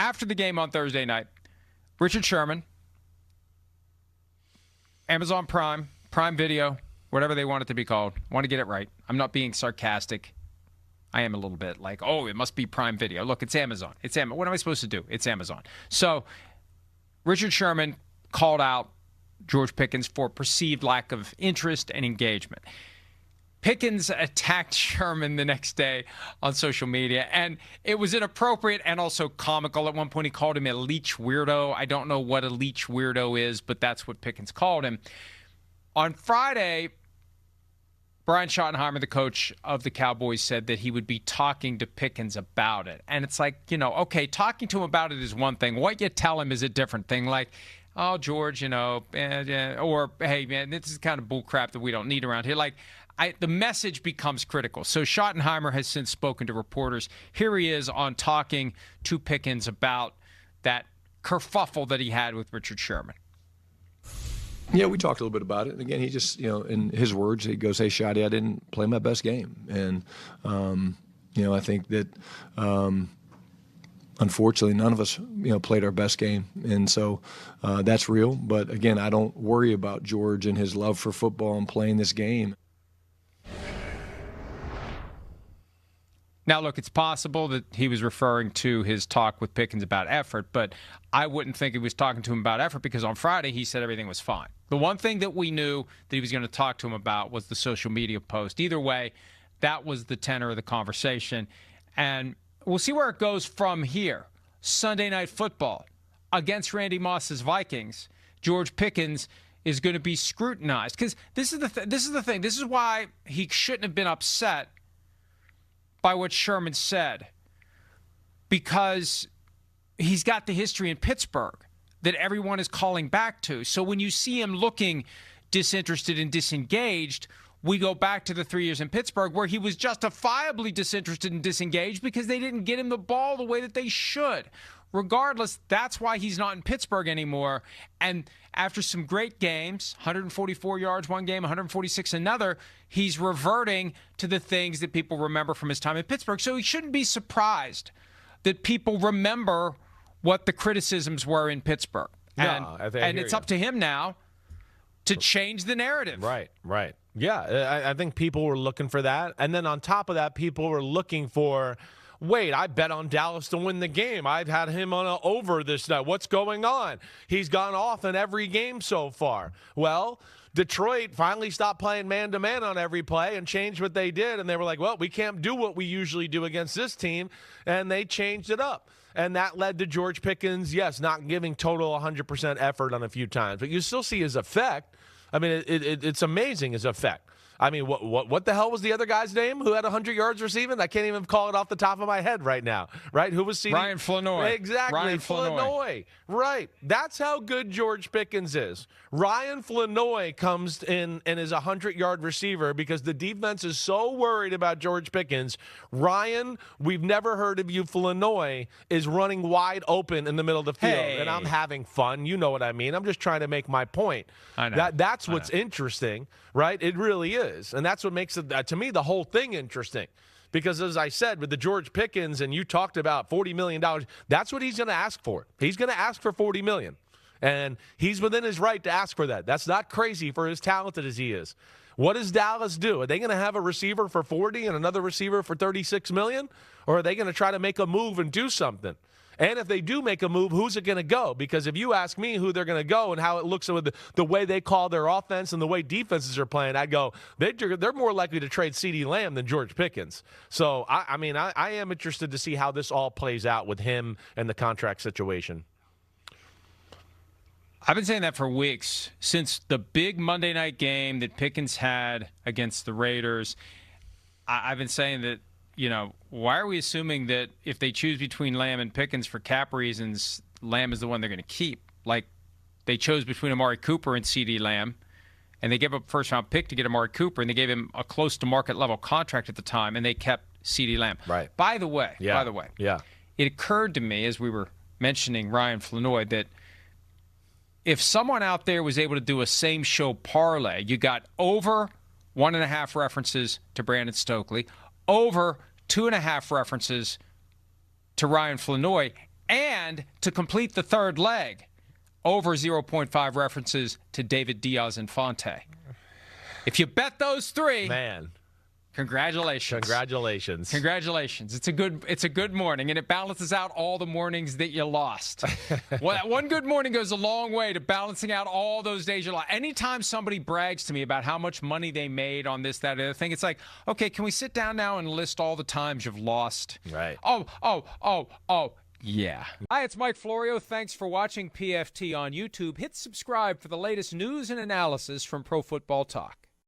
after the game on Thursday night, Richard Sherman, Amazon Prime Video, whatever they want it to be called. I want to get it right. I'm not being sarcastic. I am a little bit like, oh, it must be Prime Video. Look, it's Amazon. It's Amazon. What am I supposed to do? It's Amazon. So Richard Sherman called out George Pickens for perceived lack of interest and engagement. Pickens attacked Sherman the next day on social media, and it was inappropriate and also comical. At one point, he called him a leech weirdo. I don't know what a leech weirdo is, but that's what Pickens called him. On Friday, Brian Schottenheimer, the coach of the Cowboys, said that he would be talking to Pickens about it. And it's like, okay, talking to him about it is one thing. What you tell him is a different thing. Like, oh, George, or, hey, man, this is kind of bullcrap that we don't need around here. Like, the message becomes critical. So Schottenheimer has since spoken to reporters. Here he is on talking to Pickens about that kerfuffle that he had with Richard Sherman. Yeah, we talked a little bit about it. And again, he just, in his words, he goes, hey, Shotty, I didn't play my best game. And, I think that, unfortunately, none of us, played our best game. And so that's real. But, again, I don't worry about George and his love for football and playing this game. Now, look, it's possible that he was referring to his talk with Pickens about effort, but I wouldn't think he was talking to him about effort because on Friday he said everything was fine. The one thing that we knew that he was going to talk to him about was the social media post. Either way, that was the tenor of the conversation, and we'll see where it goes from here. Sunday Night Football against Randy Moss's Vikings. George Pickens is going to be scrutinized because this is the thing. This is why he shouldn't have been upset by what Sherman said, because he's got the history in Pittsburgh that everyone is calling back to. So when you see him looking disinterested and disengaged, we go back to the 3 years in Pittsburgh where he was justifiably disinterested and disengaged because they didn't get him the ball the way that they should. Regardless, that's why he's not in Pittsburgh anymore. And after some great games, 144 yards one game, 146 another, he's reverting to the things that people remember from his time in Pittsburgh. So he shouldn't be surprised that people remember what the criticisms were in Pittsburgh. And it's up to him now to change the narrative. Right. Yeah, I think people were looking for that. And then on top of that, people were looking for, wait, I bet on Dallas to win the game. I've had him on an over this night. What's going on? He's gone off in every game so far. Well, Detroit finally stopped playing man-to-man on every play and changed what they did. And they were like, well, we can't do what we usually do against this team. And they changed it up. And that led to George Pickens, yes, not giving total 100% effort on a few times. But you still see his effect. I mean, it's amazing, his effect. I mean, what the hell was the other guy's name who had 100 yards receiving? I can't even call it off the top of my head right now, right? Who was seated? Ryan Flournoy. Exactly, Ryan Flournoy. Right. That's how good George Pickens is. Ryan Flournoy comes in and is a 100-yard receiver because the defense is so worried about George Pickens. Ryan, we've never heard of you, Flournoy, is running wide open in the middle of the field. Hey. And I'm having fun. You know what I mean. I'm just trying to make my point. I know. That's what's interesting, right? It really is. And that's what makes it, to me, the whole thing interesting. Because as I said, with the George Pickens, and you talked about $40 million, that's what he's going to ask for. He's going to ask for $40 million. And he's within his right to ask for that. That's not crazy for as talented as he is. What does Dallas do? Are they going to have a receiver for 40 and another receiver for $36 million? Or are they going to try to make a move and do something? And if they do make a move, who's it going to go? Because if you ask me who they're going to go and how it looks with the way they call their offense and the way defenses are playing, I'd go, they're more likely to trade CeeDee Lamb than George Pickens. So, I am interested to see how this all plays out with him and the contract situation. I've been saying that for weeks, since the big Monday night game that Pickens had against the Raiders. I've been saying that, why are we assuming that if they choose between Lamb and Pickens for cap reasons, Lamb is the one they're going to keep? Like, they chose between Amari Cooper and CeeDee Lamb, and they gave up a first-round pick to get Amari Cooper, and they gave him a close-to-market-level contract at the time, and they kept CeeDee Lamb. Right. By the way, yeah. It occurred to me as we were mentioning Ryan Flournoy that if someone out there was able to do a same-show parlay, you got over 1.5 references to Brandon Stokely, over 2.5 references to Ryan Flournoy, and And to complete the third leg, over 0.5 references to David Diaz-Infante. If you bet those three, man, congratulations. Congratulations. It's a good morning, and it balances out all the mornings that you lost. One good morning goes a long way to balancing out all those days you lost. Anytime somebody brags to me about how much money they made on this, that, and the other thing, it's like, okay, can we sit down now and list all the times you've lost? Right. Oh, yeah. Hi, it's Mike Florio. Thanks for watching PFT on YouTube. Hit subscribe for the latest news and analysis from Pro Football Talk.